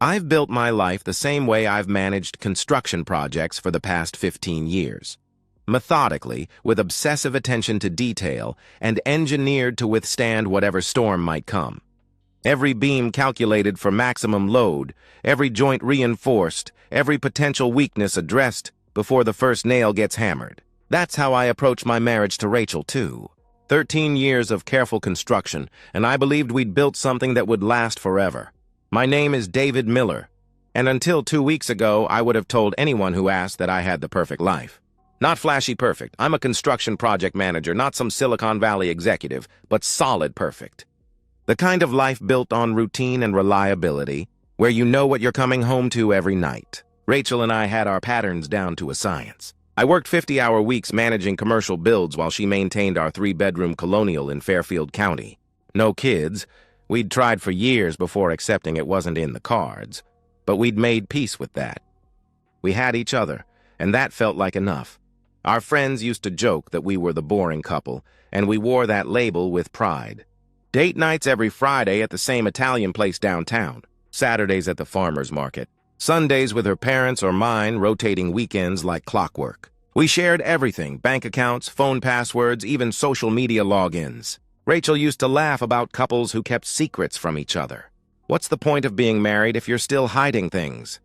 I've built my life the same way I've managed construction projects for the past 15 years. Methodically, with obsessive attention to detail, and engineered to withstand whatever storm might come. Every beam calculated for maximum load, every joint reinforced, every potential weakness addressed before the first nail gets hammered. That's how I approach my marriage to Rachel, too. 13 years of careful construction, and I believed we'd built something that would last forever. My name is David Miller, and until 2 weeks ago, I would have told anyone who asked that I had the perfect life. Not flashy perfect. I'm a construction project manager, not some Silicon Valley executive, but solid perfect. The kind of life built on routine and reliability, where you know what you're coming home to every night. Rachel and I had our patterns down to a science. I worked 50-hour weeks managing commercial builds while she maintained our 3-bedroom colonial in Fairfield County. No kids. We'd tried for years before accepting it wasn't in the cards, but we'd made peace with that. We had each other, and that felt like enough. Our friends used to joke that we were the boring couple, and we wore that label with pride. Date nights every Friday at the same Italian place downtown, Saturdays at the farmer's market, Sundays with her parents or mine, rotating weekends like clockwork. We shared everything, bank accounts, phone passwords, even social media logins. Rachel used to laugh about couples who kept secrets from each other. What's the point of being married if you're still hiding things?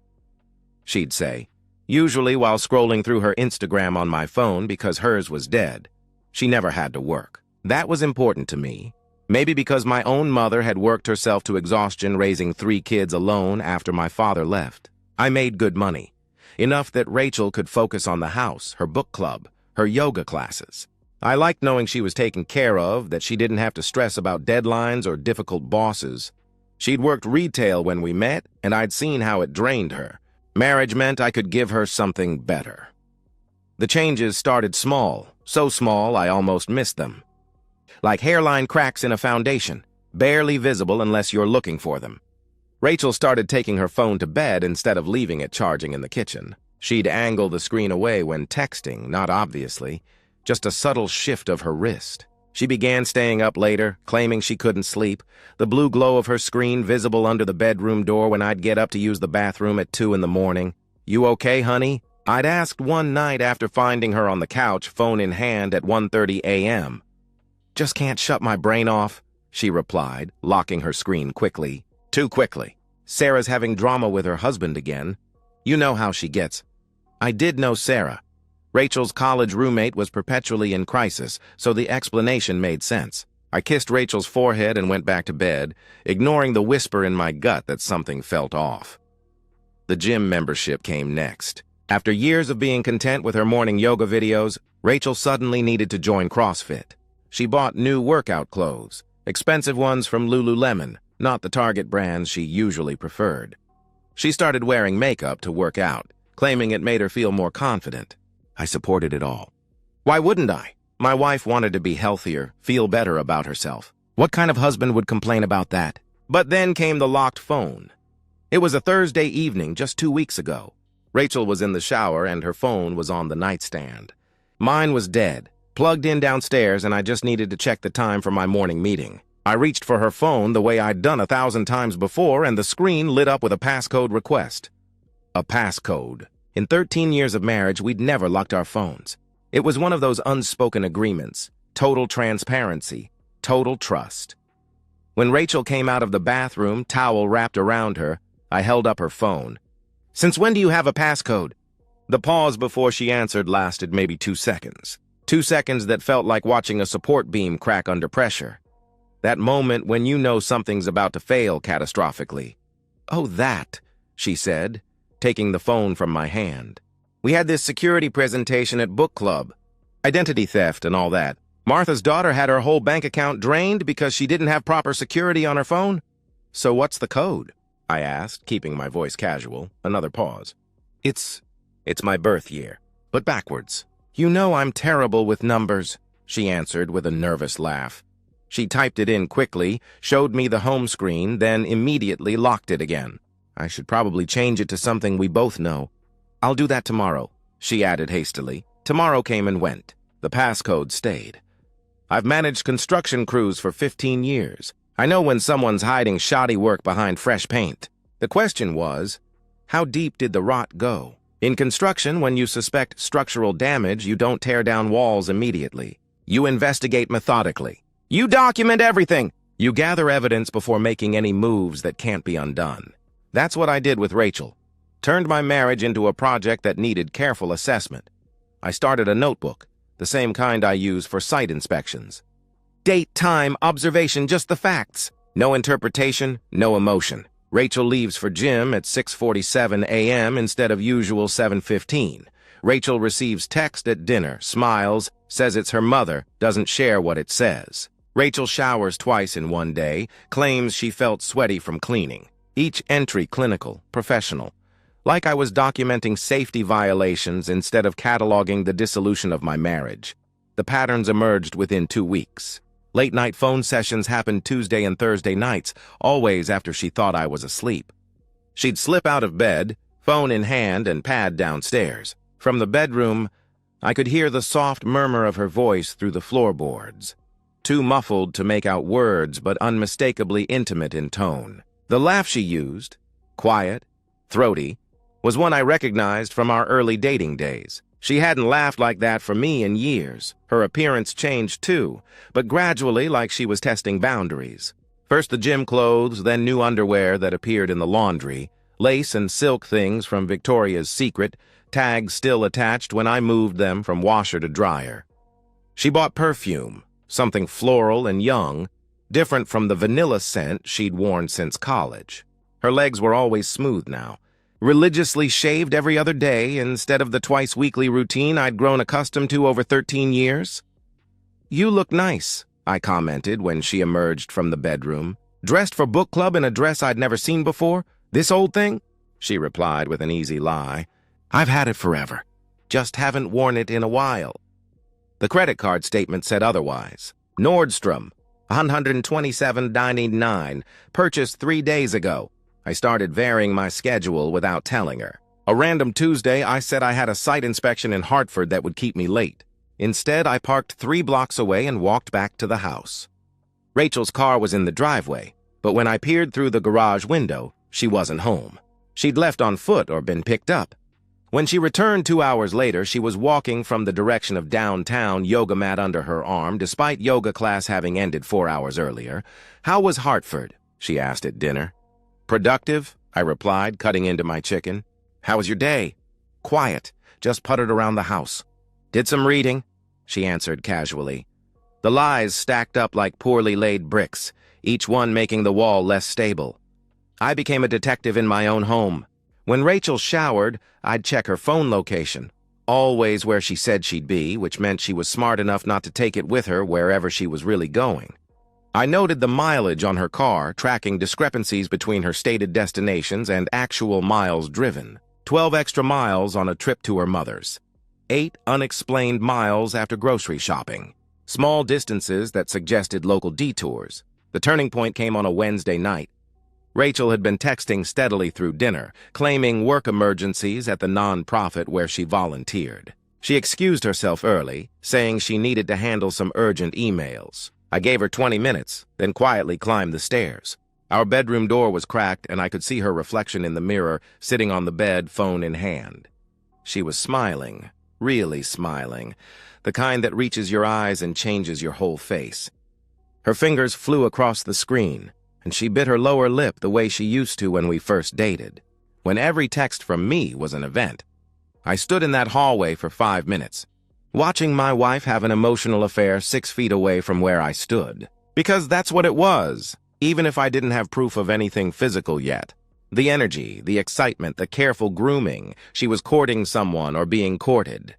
She'd say, usually while scrolling through her Instagram on my phone because hers was dead. She never had to work. That was important to me. Maybe because my own mother had worked herself to exhaustion raising 3 kids alone after my father left. I made good money, enough that Rachel could focus on the house, her book club, her yoga classes. I liked knowing she was taken care of, that she didn't have to stress about deadlines or difficult bosses. She'd worked retail when we met, and I'd seen how it drained her. Marriage meant I could give her something better. The changes started small, so small I almost missed them. Like hairline cracks in a foundation, barely visible unless you're looking for them. Rachel started taking her phone to bed instead of leaving it charging in the kitchen. She'd angle the screen away when texting, not obviously, just a subtle shift of her wrist. She began staying up later, claiming she couldn't sleep, the blue glow of her screen visible under the bedroom door when I'd get up to use the bathroom at 2 in the morning. "You okay, honey?" I'd asked one night after finding her on the couch, phone in hand at 1:30 a.m. "Just can't shut my brain off," she replied, locking her screen quickly. Too quickly. Sarah's having drama with her husband again. You know how she gets. I did know Sarah. Rachel's college roommate was perpetually in crisis, so the explanation made sense. I kissed Rachel's forehead and went back to bed, ignoring the whisper in my gut that something felt off. The gym membership came next. After years of being content with her morning yoga videos, Rachel suddenly needed to join CrossFit. She bought new workout clothes, expensive ones from Lululemon, not the Target brands she usually preferred. She started wearing makeup to work out, claiming it made her feel more confident. I supported it all. Why wouldn't I? My wife wanted to be healthier, feel better about herself. What kind of husband would complain about that? But then came the locked phone. It was a Thursday evening just 2 weeks ago. Rachel was in the shower and her phone was on the nightstand. Mine was dead, plugged in downstairs, and I just needed to check the time for my morning meeting. I reached for her phone the way I'd done 1,000 times before, and the screen lit up with a passcode request. A passcode. In 13 years of marriage, we'd never locked our phones. It was one of those unspoken agreements. Total transparency. Total trust. When Rachel came out of the bathroom, towel wrapped around her, I held up her phone. "Since when do you have a passcode?" The pause before she answered lasted maybe 2 seconds. 2 seconds that felt like watching a support beam crack under pressure. That moment when you know something's about to fail catastrophically. "Oh, that," she said, taking the phone from my hand. "We had this security presentation at book club. Identity theft and all that. Martha's daughter had her whole bank account drained because she didn't have proper security on her phone. So what's the code?" I asked, keeping my voice casual. Another pause. It's my birth year, but backwards." "You know I'm terrible with numbers," she answered with a nervous laugh. She typed it in quickly, showed me the home screen, then immediately locked it again. "I should probably change it to something we both know." "I'll do that tomorrow," she added hastily. Tomorrow came and went. The passcode stayed. I've managed construction crews for 15 years. I know when someone's hiding shoddy work behind fresh paint. The question was, how deep did the rot go? In construction, when you suspect structural damage, you don't tear down walls immediately. You investigate methodically. You document everything. You gather evidence before making any moves that can't be undone. That's what I did with Rachel. Turned my marriage into a project that needed careful assessment. I started a notebook, the same kind I use for site inspections. Date, time, observation, just the facts. No interpretation, no emotion. Rachel leaves for gym at 6:47 a.m. instead of usual 7:15. Rachel receives text at dinner, smiles, says it's her mother, doesn't share what it says. Rachel showers twice in one day, claims she felt sweaty from cleaning. Each entry clinical, professional. Like I was documenting safety violations instead of cataloging the dissolution of my marriage. The patterns emerged within 2 weeks. Late-night phone sessions happened Tuesday and Thursday nights, always after she thought I was asleep. She'd slip out of bed, phone in hand, and pad downstairs. From the bedroom, I could hear the soft murmur of her voice through the floorboards. Too muffled to make out words, but unmistakably intimate in tone. The laugh she used, quiet, throaty, was one I recognized from our early dating days. She hadn't laughed like that for me in years. Her appearance changed too, but gradually like she was testing boundaries. First the gym clothes, then new underwear that appeared in the laundry, lace and silk things from Victoria's Secret, tags still attached when I moved them from washer to dryer. She bought perfume, something floral and young, different from the vanilla scent she'd worn since college. Her legs were always smooth now. Religiously shaved every other day instead of the twice-weekly routine I'd grown accustomed to over 13 years. "You look nice," I commented when she emerged from the bedroom. "Dressed for book club in a dress I'd never seen before? This old thing?" She replied with an easy lie. "I've had it forever. Just haven't worn it in a while." The credit card statement said otherwise. Nordstrom, $127.99, purchased 3 days ago. I started varying my schedule without telling her. A random Tuesday, I said I had a site inspection in Hartford that would keep me late. Instead, I parked 3 blocks away and walked back to the house. Rachel's car was in the driveway, but when I peered through the garage window, she wasn't home. She'd left on foot or been picked up. When she returned 2 hours later, she was walking from the direction of downtown, yoga mat under her arm, despite yoga class having ended 4 hours earlier. "How was Hartford?" she asked at dinner. "Productive," I replied, cutting into my chicken. "How was your day?" "Quiet. Just puttered around the house." "Did some reading," she answered casually. The lies stacked up like poorly laid bricks, each one making the wall less stable. I became a detective in my own home. When Rachel showered, I'd check her phone location, always where she said she'd be, which meant she was smart enough not to take it with her wherever she was really going. I noted the mileage on her car, tracking discrepancies between her stated destinations and actual miles driven. 12 extra miles on a trip to her mother's. 8 unexplained miles after grocery shopping. Small distances that suggested local detours. The turning point came on a Wednesday night. Rachel had been texting steadily through dinner, claiming work emergencies at the non-profit where she volunteered. She excused herself early, saying she needed to handle some urgent emails. I gave her 20 minutes, then quietly climbed the stairs. Our bedroom door was cracked, and I could see her reflection in the mirror, sitting on the bed, phone in hand. She was smiling, really smiling, the kind that reaches your eyes and changes your whole face. Her fingers flew across the screen, and she bit her lower lip the way she used to when we first dated, when every text from me was an event. I stood in that hallway for 5 minutes, watching my wife have an emotional affair 6 feet away from where I stood. Because that's what it was, even if I didn't have proof of anything physical yet. The energy, the excitement, the careful grooming. She was courting someone or being courted.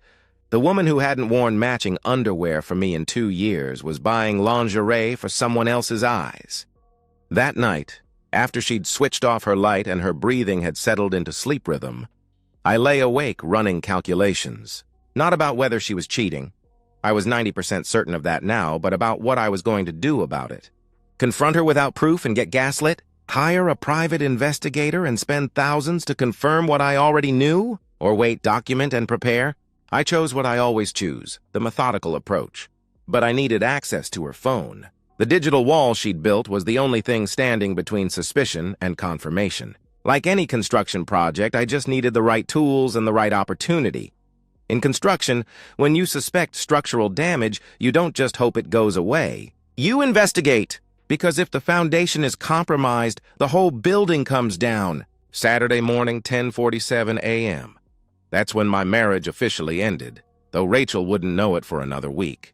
The woman who hadn't worn matching underwear for me in 2 years was buying lingerie for someone else's eyes. That night, after she'd switched off her light and her breathing had settled into sleep rhythm, I lay awake running calculations. Not about whether she was cheating. I was 90% certain of that now, but about what I was going to do about it. Confront her without proof and get gaslit? Hire a private investigator and spend thousands to confirm what I already knew? Or wait, document, and prepare? I chose what I always choose, the methodical approach. But I needed access to her phone. The digital wall she'd built was the only thing standing between suspicion and confirmation. Like any construction project, I just needed the right tools and the right opportunity. In construction, when you suspect structural damage, you don't just hope it goes away. You investigate, because if the foundation is compromised, the whole building comes down. Saturday morning, 10:47 a.m. That's when my marriage officially ended, though Rachel wouldn't know it for another week.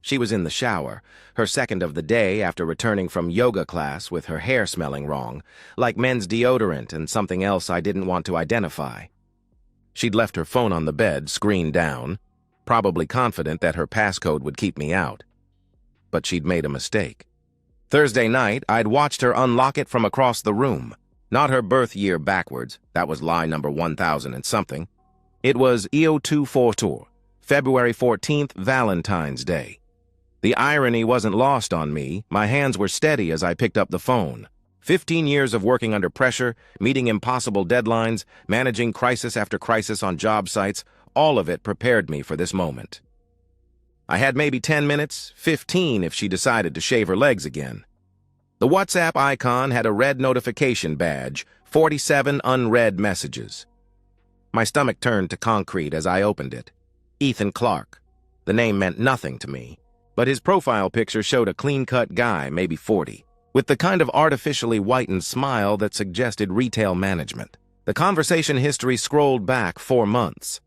She was in the shower, her second of the day after returning from yoga class with her hair smelling wrong, like men's deodorant and something else I didn't want to identify. She'd left her phone on the bed, screen down, probably confident that her passcode would keep me out. But she'd made a mistake. Thursday night, I'd watched her unlock it from across the room. Not her birth year backwards, that was lie number 1000 and something. It was EO242, February 14th, Valentine's Day. The irony wasn't lost on me. My hands were steady as I picked up the phone. 15 years of working under pressure, meeting impossible deadlines, managing crisis after crisis on job sites, all of it prepared me for this moment. I had maybe 10 minutes, 15 if she decided to shave her legs again. The WhatsApp icon had a red notification badge, 47 unread messages. My stomach turned to concrete as I opened it. Ethan Clark. The name meant nothing to me, but his profile picture showed a clean-cut guy, maybe 40, with the kind of artificially whitened smile that suggested retail management. The conversation history scrolled back 4 months.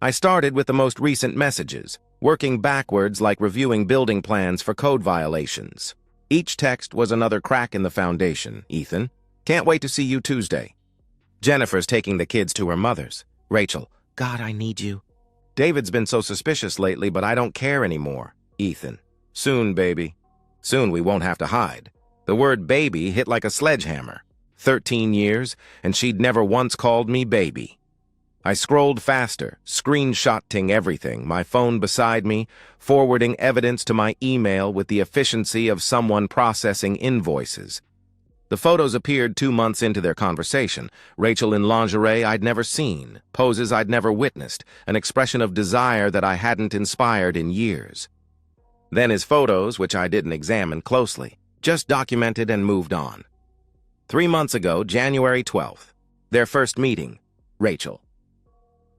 I started with the most recent messages, working backwards like reviewing building plans for code violations. Each text was another crack in the foundation. Ethan, can't wait to see you Tuesday. Jennifer's taking the kids to her mother's. Rachel, God, I need you. David's been so suspicious lately, but I don't care anymore. Ethan, soon, baby. Soon we won't have to hide. The word baby hit like a sledgehammer. 13 years, and she'd never once called me baby. I scrolled faster, screenshotting everything, my phone beside me, forwarding evidence to my email with the efficiency of someone processing invoices. The photos appeared 2 months into their conversation. Rachel in lingerie I'd never seen, poses I'd never witnessed, an expression of desire that I hadn't inspired in years. Then his photos, which I didn't examine closely, just documented and moved on. 3 months ago, January 12th, their first meeting, Rachel.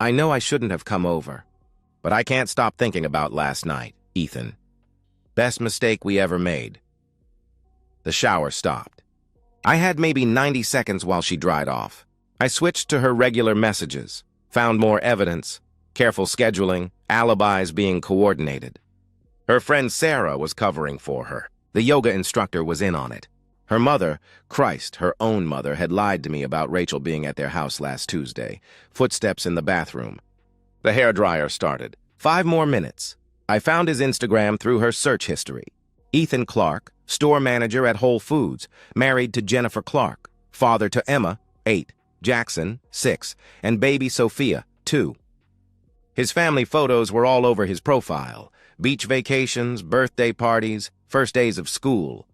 I know I shouldn't have come over, but I can't stop thinking about last night, Ethan. Best mistake we ever made. The shower stopped. I had maybe 90 seconds while she dried off. I switched to her regular messages, found more evidence, careful scheduling, alibis being coordinated. Her friend Sarah was covering for her. The yoga instructor was in on it. Her mother, Christ, her own mother, had lied to me about Rachel being at their house last Tuesday. Footsteps in the bathroom. The hairdryer started. 5 more minutes. I found his Instagram through her search history. Ethan Clark, store manager at Whole Foods, married to Jennifer Clark, father to Emma, 8, Jackson, 6, and baby Sophia, 2. His family photos were all over his profile. Beach vacations, birthday parties, first days of school.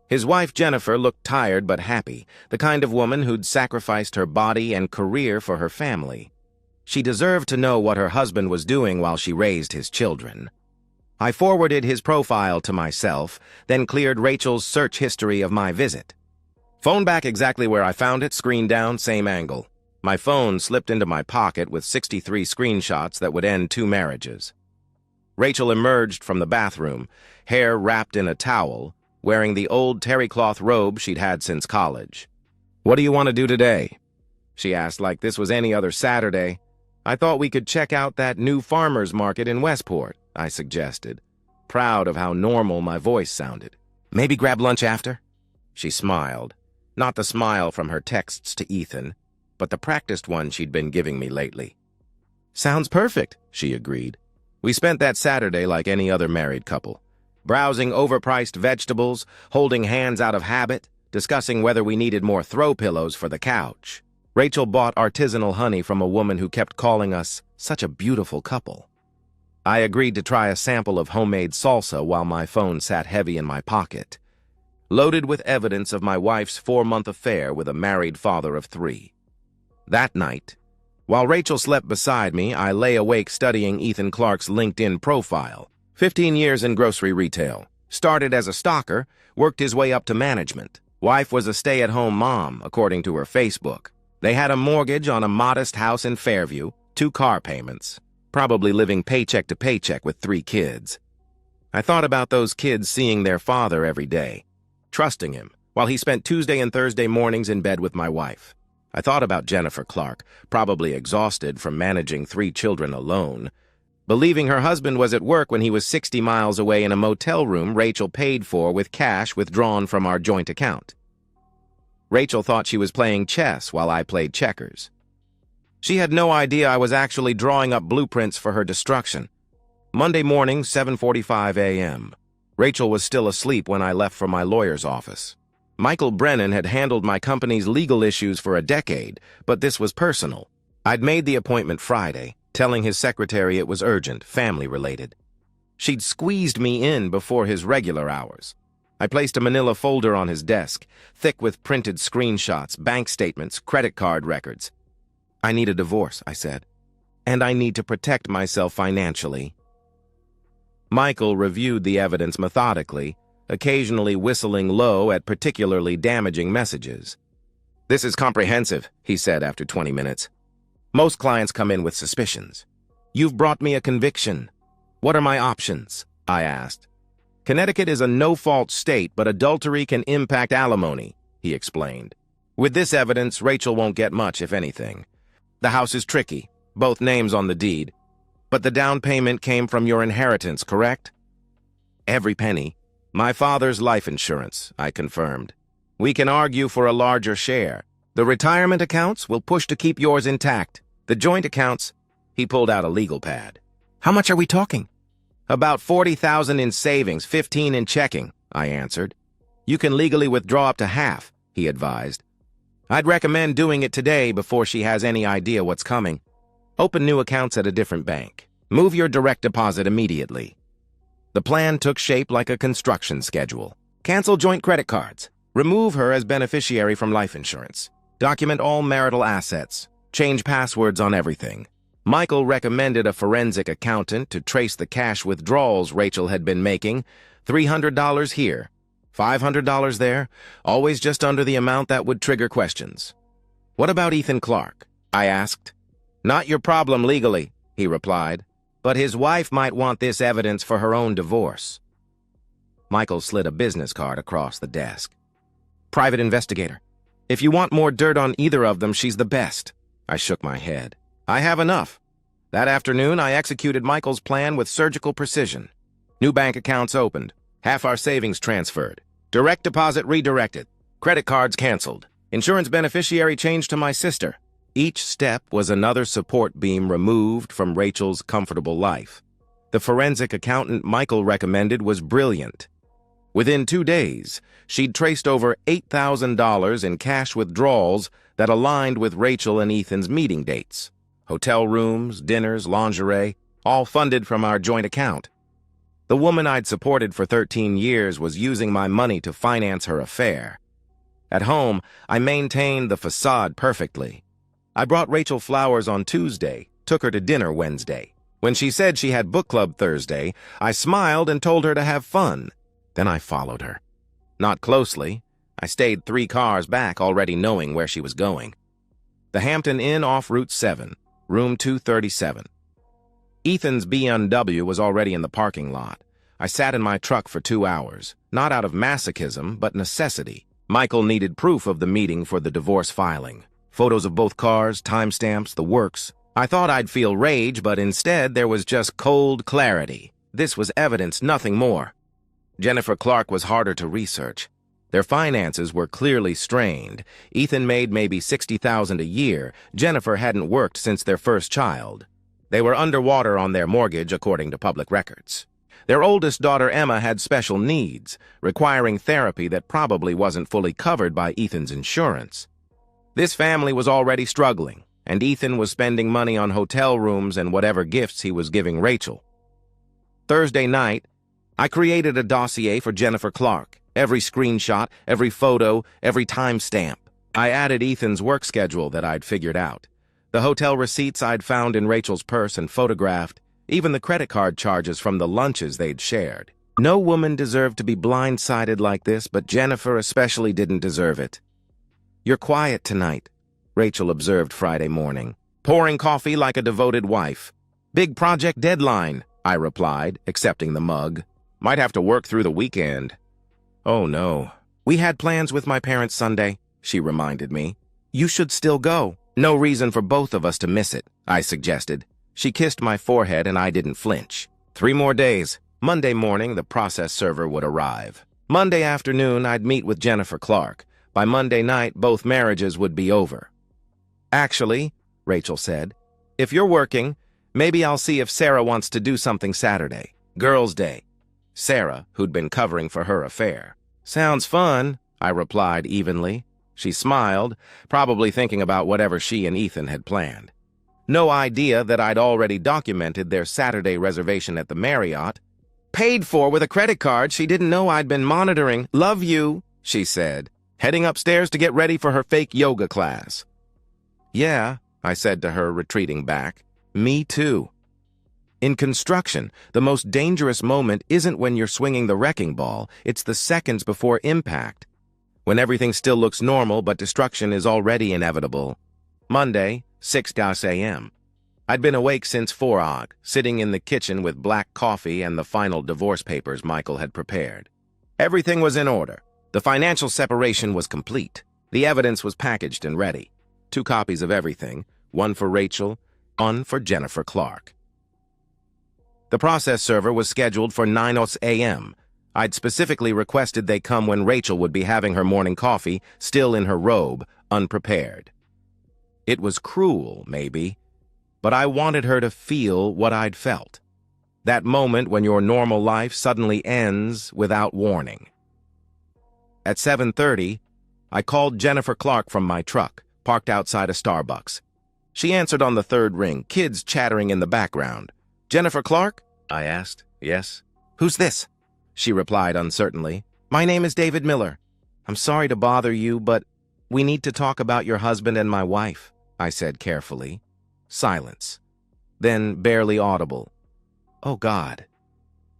His wife Jennifer looked tired but happy, the kind of woman who'd sacrificed her body and career for her family. She deserved to know what her husband was doing while she raised his children. I forwarded his profile to myself, then cleared Rachel's search history of my visit. Phone back exactly where I found it, screen down, same angle. My phone slipped into my pocket with 63 screenshots that would end 2 marriages. Rachel emerged from the bathroom, hair wrapped in a towel, wearing the old terry cloth robe she'd had since college. "What do you want to do today?" she asked like this was any other Saturday. "I thought we could check out that new farmer's market in Westport," I suggested, proud of how normal my voice sounded. "Maybe grab lunch after?" She smiled, not the smile from her texts to Ethan, but the practiced one she'd been giving me lately. "Sounds perfect," she agreed. We spent that Saturday like any other married couple, browsing overpriced vegetables, holding hands out of habit, discussing whether we needed more throw pillows for the couch. Rachel bought artisanal honey from a woman who kept calling us such a beautiful couple. I agreed to try a sample of homemade salsa while my phone sat heavy in my pocket, loaded with evidence of my wife's 4-month affair with a married father of 3. That night, while Rachel slept beside me, I lay awake studying Ethan Clark's LinkedIn profile. 15 years in grocery retail. Started as a stocker, worked his way up to management. Wife was a stay-at-home mom, according to her Facebook. They had a mortgage on a modest house in Fairview, 2 car payments, probably living paycheck to paycheck with 3 kids. I thought about those kids seeing their father every day, trusting him, while he spent Tuesday and Thursday mornings in bed with my wife. I thought about Jennifer Clark, probably exhausted from managing 3 children alone, believing her husband was at work when he was 60 miles away in a motel room Rachel paid for with cash withdrawn from our joint account. Rachel thought she was playing chess while I played checkers. She had no idea I was actually drawing up blueprints for her destruction. Monday morning, 7:45 a.m. Rachel was still asleep when I left for my lawyer's office. Michael Brennan had handled my company's legal issues for a decade, but this was personal. I'd made the appointment Friday, telling his secretary it was urgent, family-related. She'd squeezed me in before his regular hours. I placed a manila folder on his desk, thick with printed screenshots, bank statements, credit card records. I need a divorce, I said, and I need to protect myself financially. Michael reviewed the evidence methodically, occasionally whistling low at particularly damaging messages. "This is comprehensive," he said after 20 minutes. "Most clients come in with suspicions. You've brought me a conviction. What are my options?" I asked. "Connecticut is a no-fault state, but adultery can impact alimony," he explained. "With this evidence, Rachel won't get much, if anything. The house is tricky, both names on the deed. But the down payment came from your inheritance, correct?" "Every penny. My father's life insurance," I confirmed. "We can argue for a larger share. The retirement accounts will push to keep yours intact. The joint accounts," he pulled out a legal pad. "How much are we talking?" "About $40,000 in savings, $15,000 in checking," I answered. "You can legally withdraw up to half," he advised. "I'd recommend doing it today before she has any idea what's coming. Open new accounts at a different bank. Move your direct deposit immediately." The plan took shape like a construction schedule. Cancel joint credit cards. Remove her as beneficiary from life insurance. Document all marital assets. Change passwords on everything. Michael recommended a forensic accountant to trace the cash withdrawals Rachel had been making. $300 here, $500 there, always just under the amount that would trigger questions. "What about Ethan Clark?" I asked. "Not your problem legally," he replied, "but his wife might want this evidence for her own divorce." Michael slid a business card across the desk. "Private investigator. If you want more dirt on either of them, she's the best." I shook my head. "I have enough." That afternoon, I executed Michael's plan with surgical precision. New bank accounts opened. Half our savings transferred. Direct deposit redirected. Credit cards canceled. Insurance beneficiary changed to my sister. Each step was another support beam removed from Rachel's comfortable life. The forensic accountant Michael recommended was brilliant. Within 2 days, she'd traced over $8,000 in cash withdrawals that aligned with Rachel and Ethan's meeting dates. Hotel rooms, dinners, lingerie, all funded from our joint account. The woman I'd supported for 13 years was using my money to finance her affair. At home, I maintained the facade perfectly. I brought Rachel flowers on Tuesday, took her to dinner Wednesday. When she said she had book club Thursday, I smiled and told her to have fun. Then I followed her. Not closely. I stayed 3 cars back, already knowing where she was going. The Hampton Inn off Route 7, room 237. Ethan's BMW was already in the parking lot. I sat in my truck for 2 hours, not out of masochism, but necessity. Michael needed proof of the meeting for the divorce filing. Photos of both cars, timestamps, the works. I thought I'd feel rage, but instead there was just cold clarity. This was evidence, nothing more. Jennifer Clark was harder to research. Their finances were clearly strained. Ethan made maybe $60,000 a year. Jennifer hadn't worked since their first child. They were underwater on their mortgage, according to public records. Their oldest daughter, Emma, had special needs, requiring therapy that probably wasn't fully covered by Ethan's insurance. This family was already struggling, and Ethan was spending money on hotel rooms and whatever gifts he was giving Rachel. Thursday night, I created a dossier for Jennifer Clark. Every screenshot, every photo, every timestamp. I added Ethan's work schedule that I'd figured out. The hotel receipts I'd found in Rachel's purse and photographed, even the credit card charges from the lunches they'd shared. No woman deserved to be blindsided like this, but Jennifer especially didn't deserve it. "You're quiet tonight," Rachel observed Friday morning. "Pouring coffee like a devoted wife." "Big project deadline," I replied, accepting the mug. "Might have to work through the weekend." "Oh no. We had plans with my parents Sunday," she reminded me. "You should still go. No reason for both of us to miss it," I suggested. She kissed my forehead and I didn't flinch. 3 more days. Monday morning, the process server would arrive. Monday afternoon, I'd meet with Jennifer Clark. By Monday night, both marriages would be over. "Actually," Rachel said, "if you're working, maybe I'll see if Sarah wants to do something Saturday. Girls' Day." Sarah, who'd been covering for her affair. "Sounds fun," I replied evenly. She smiled, probably thinking about whatever she and Ethan had planned. No idea that I'd already documented their Saturday reservation at the Marriott. "Paid for with a credit card she didn't know I'd been monitoring. Love you," she said, heading upstairs to get ready for her fake yoga class. "Yeah," I said to her, retreating back. "Me too." In construction, the most dangerous moment isn't when you're swinging the wrecking ball, it's the seconds before impact. When everything still looks normal but destruction is already inevitable. Monday, 6 a.m. I'd been awake since 4 sitting in the kitchen with black coffee and the final divorce papers Michael had prepared. Everything was in order. The financial separation was complete. The evidence was packaged and ready. 2 copies of everything, one for Rachel, one for Jennifer Clark. The process server was scheduled for 9 a.m. I'd specifically requested they come when Rachel would be having her morning coffee, still in her robe, unprepared. It was cruel, maybe, but I wanted her to feel what I'd felt. That moment when your normal life suddenly ends without warning. At 7:30, I called Jennifer Clark from my truck, parked outside a Starbucks. She answered on the 3rd ring, kids chattering in the background. "Jennifer Clark?" I asked. "Yes." "Who's this?" She replied uncertainly. "My name is David Miller. I'm sorry to bother you, but we need to talk about your husband and my wife," I said carefully. Silence. Then barely audible. "Oh, God.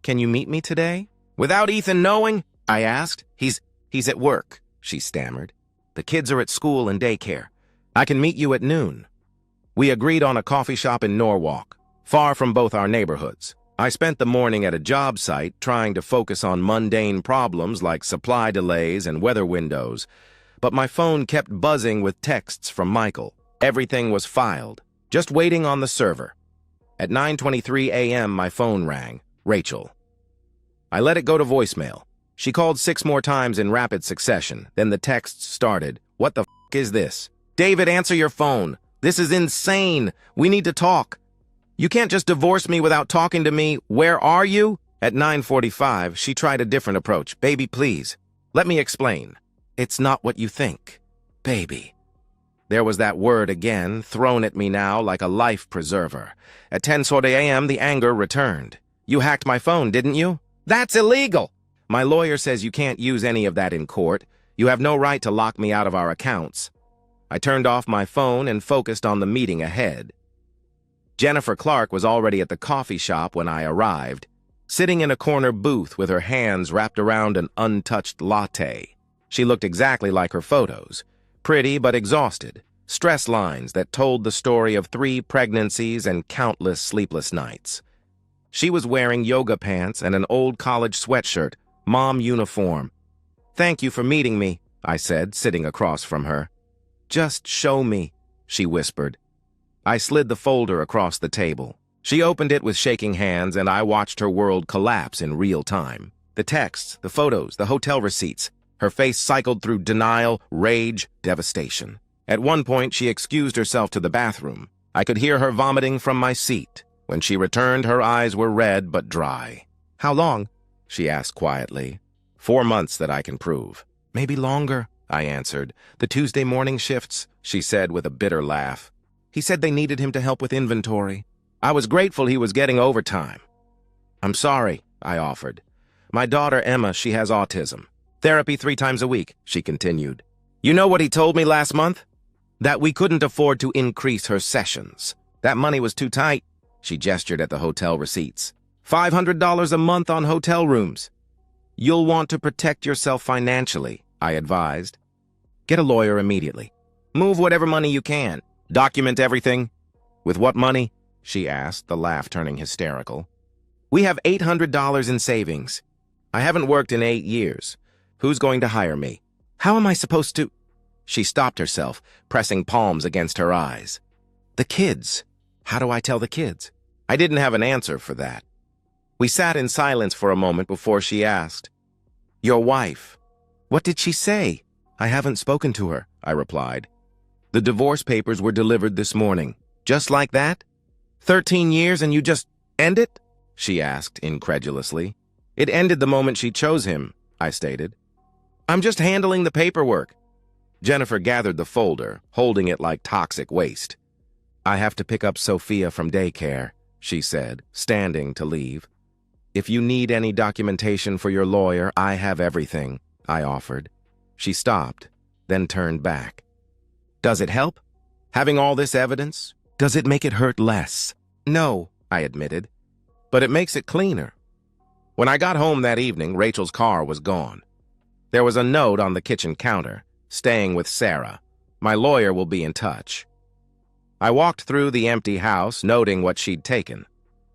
Can you meet me today?" "Without Ethan knowing?" I asked. He's at work," she stammered. "The kids are at school and daycare. I can meet you at noon." We agreed on a coffee shop in Norwalk, far from both our neighborhoods. I spent the morning at a job site trying to focus on mundane problems like supply delays and weather windows, but my phone kept buzzing with texts from Michael. Everything was filed, just waiting on the server. At 9:23 a.m., my phone rang. Rachel. I let it go to voicemail. She called 6 more times in rapid succession. Then the texts started. "What the f*** is this? David, answer your phone. This is insane. We need to talk. You can't just divorce me without talking to me. Where are you?" At 9:45, she tried a different approach. "Baby, please. Let me explain. It's not what you think. Baby." There was that word again, thrown at me now like a life preserver. At 10:40 a.m., the anger returned. "You hacked my phone, didn't you?" "That's illegal." "My lawyer says you can't use any of that in court. You have no right to lock me out of our accounts." I turned off my phone and focused on the meeting ahead. Jennifer Clark was already at the coffee shop when I arrived, sitting in a corner booth with her hands wrapped around an untouched latte. She looked exactly like her photos, pretty but exhausted, stress lines that told the story of 3 pregnancies and countless sleepless nights. She was wearing yoga pants and an old college sweatshirt, mom uniform. "Thank you for meeting me," I said, sitting across from her. "Just show me," she whispered. I slid the folder across the table. She opened it with shaking hands, and I watched her world collapse in real time. The texts, the photos, the hotel receipts. Her face cycled through denial, rage, devastation. At one point, she excused herself to the bathroom. I could hear her vomiting from my seat. When she returned, her eyes were red but dry. "How long?" she asked quietly. 4 months that I can prove. "Maybe longer," I answered. "The Tuesday morning shifts," she said with a bitter laugh. "He said they needed him to help with inventory. I was grateful he was getting overtime." "I'm sorry," I offered. "My daughter, Emma, she has autism. Therapy 3 times a week," she continued. "You know what he told me last month? That we couldn't afford to increase her sessions. That money was too tight." She gestured at the hotel receipts. $500 a month on hotel rooms. You'll want to protect yourself financially, I advised. Get a lawyer immediately. Move whatever money you can. Document everything. With what money? She asked, the laugh turning hysterical. We have $800 in savings. I haven't worked in 8 years. Who's going to hire me? How am I supposed to? She stopped herself, pressing palms against her eyes. The kids. How do I tell the kids? I didn't have an answer for that. We sat in silence for a moment before she asked, Your wife. What did she say? I haven't spoken to her, I replied. The divorce papers were delivered this morning. Just like that? 13 years and you just end it? She asked incredulously. It ended the moment she chose him, I stated. I'm just handling the paperwork. Jennifer gathered the folder, holding it like toxic waste. I have to pick up Sophia from daycare, she said, standing to leave. If you need any documentation for your lawyer, I have everything, I offered. She stopped, then turned back. Does it help? Having all this evidence? Does it make it hurt less? No, I admitted, but it makes it cleaner. When I got home that evening, Rachel's car was gone. There was a note on the kitchen counter, staying with Sarah. My lawyer will be in touch. I walked through the empty house, noting what she'd taken.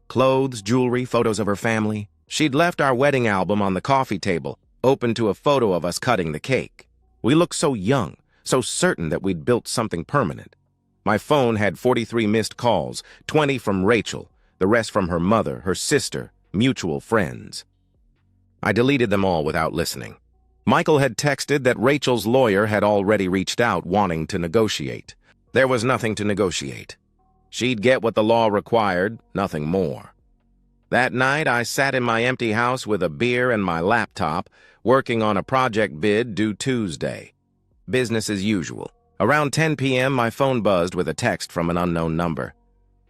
Clothes, jewelry, photos of her family. She'd left our wedding album on the coffee table, open to a photo of us cutting the cake. We looked so young, so certain that we'd built something permanent. My phone had 43 missed calls, 20 from Rachel, the rest from her mother, her sister, mutual friends. I deleted them all without listening. Michael had texted that Rachel's lawyer had already reached out wanting to negotiate. There was nothing to negotiate. She'd get what the law required, nothing more. That night, I sat in my empty house with a beer and my laptop, working on a project bid due Tuesday. Business as usual. Around 10 p.m., my phone buzzed with a text from an unknown number.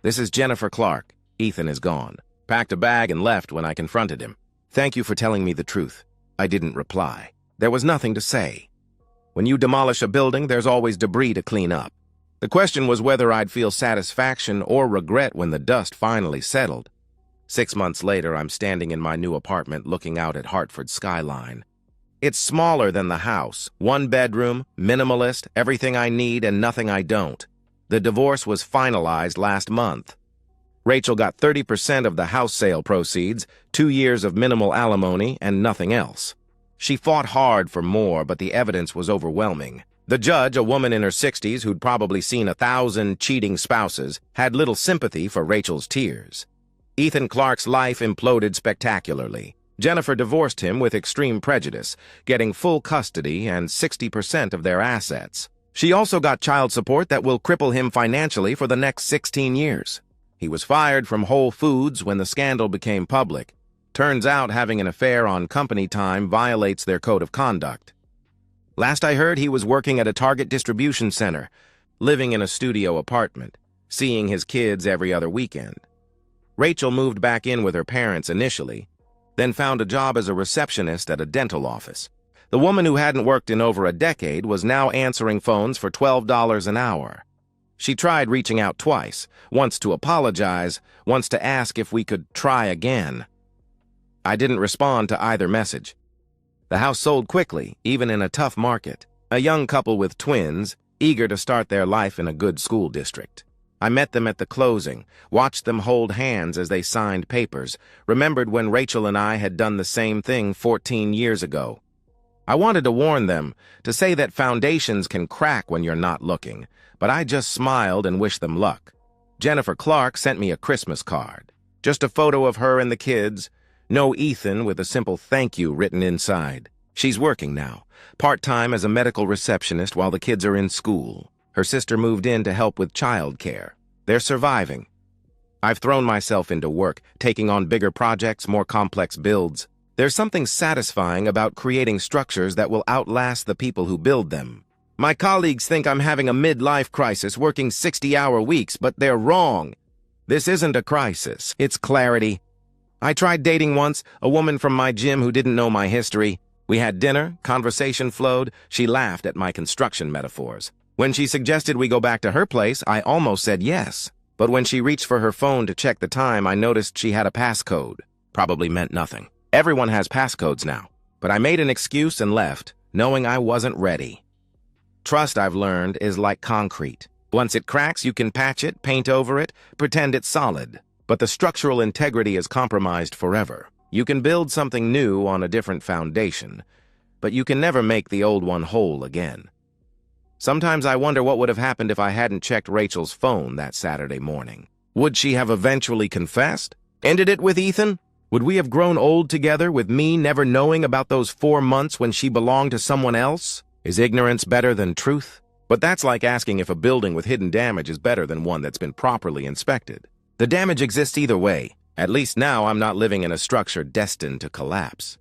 This is Jennifer Clark. Ethan is gone. Packed a bag and left when I confronted him. Thank you for telling me the truth. I didn't reply. There was nothing to say. When you demolish a building, there's always debris to clean up. The question was whether I'd feel satisfaction or regret when the dust finally settled. 6 months later, I'm standing in my new apartment looking out at Hartford's skyline. It's smaller than the house. 1 bedroom, minimalist, everything I need and nothing I don't. The divorce was finalized last month. Rachel got 30% of the house sale proceeds, 2 years of minimal alimony, and nothing else. She fought hard for more, but the evidence was overwhelming. The judge, a woman in her 60s who'd probably seen 1,000 cheating spouses, had little sympathy for Rachel's tears. Ethan Clark's life imploded spectacularly. Jennifer divorced him with extreme prejudice, getting full custody and 60% of their assets. She also got child support that will cripple him financially for the next 16 years. He was fired from Whole Foods when the scandal became public. Turns out having an affair on company time violates their code of conduct. Last I heard, he was working at a Target distribution center, living in a studio apartment, seeing his kids every other weekend. Rachel moved back in with her parents initially, then found a job as a receptionist at a dental office. The woman who hadn't worked in over a decade was now answering phones for $12 an hour. She tried reaching out twice, once to apologize, once to ask if we could try again. I didn't respond to either message. The house sold quickly, even in a tough market. A young couple with twins, eager to start their life in a good school district. I met them at the closing, watched them hold hands as they signed papers, remembered when Rachel and I had done the same thing 14 years ago. I wanted to warn them, to say that foundations can crack when you're not looking, but I just smiled and wished them luck. Jennifer Clark sent me a Christmas card. Just a photo of her and the kids, no Ethan, with a simple thank you written inside. She's working now, part-time as a medical receptionist while the kids are in school. Her sister moved in to help with child care. They're surviving. I've thrown myself into work, taking on bigger projects, more complex builds. There's something satisfying about creating structures that will outlast the people who build them. My colleagues think I'm having a midlife crisis, working 60-hour weeks, but they're wrong. This isn't a crisis, it's clarity. I tried dating once, a woman from my gym who didn't know my history. We had dinner, conversation flowed, she laughed at my construction metaphors. When she suggested we go back to her place, I almost said yes. But when she reached for her phone to check the time, I noticed she had a passcode. Probably meant nothing. Everyone has passcodes now. But I made an excuse and left, knowing I wasn't ready. Trust, I've learned, is like concrete. Once it cracks, you can patch it, paint over it, pretend it's solid. But the structural integrity is compromised forever. You can build something new on a different foundation, but you can never make the old one whole again. Sometimes I wonder what would have happened if I hadn't checked Rachel's phone that Saturday morning. Would she have eventually confessed? Ended it with Ethan? Would we have grown old together with me never knowing about those 4 months when she belonged to someone else? Is ignorance better than truth? But that's like asking if a building with hidden damage is better than one that's been properly inspected. The damage exists either way. At least now I'm not living in a structure destined to collapse.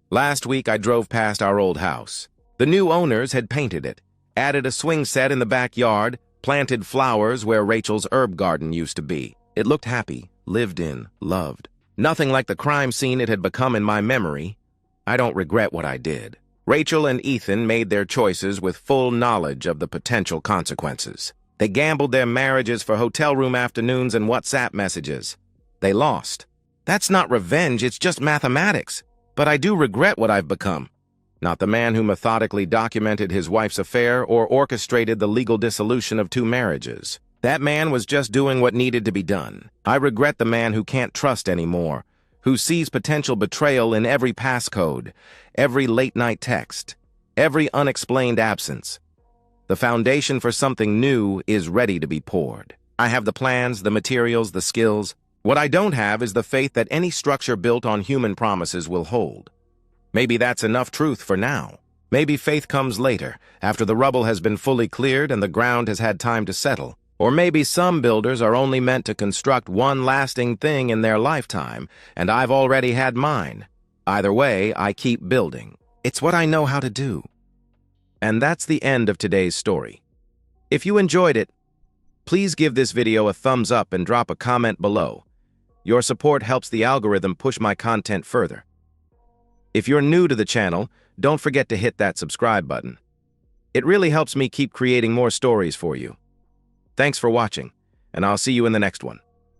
Last week I drove past our old house. The new owners had painted it, added a swing set in the backyard, planted flowers where Rachel's herb garden used to be. It looked happy, lived in, loved. Nothing like the crime scene it had become in my memory. I don't regret what I did. Rachel and Ethan made their choices with full knowledge of the potential consequences. They gambled their marriages for hotel room afternoons and WhatsApp messages. They lost. That's not revenge, it's just mathematics. But I do regret what I've become. Not the man who methodically documented his wife's affair or orchestrated the legal dissolution of 2 marriages. That man was just doing what needed to be done. I regret the man who can't trust anymore, who sees potential betrayal in every passcode, every late-night text, every unexplained absence. The foundation for something new is ready to be poured. I have the plans, the materials, the skills. What I don't have is the faith that any structure built on human promises will hold. Maybe that's enough truth for now. Maybe faith comes later, after the rubble has been fully cleared and the ground has had time to settle. Or maybe some builders are only meant to construct one lasting thing in their lifetime, and I've already had mine. Either way, I keep building. It's what I know how to do. And that's the end of today's story. If you enjoyed it, please give this video a thumbs up and drop a comment below. Your support helps the algorithm push my content further. If you're new to the channel, don't forget to hit that subscribe button. It really helps me keep creating more stories for you. Thanks for watching, and I'll see you in the next one.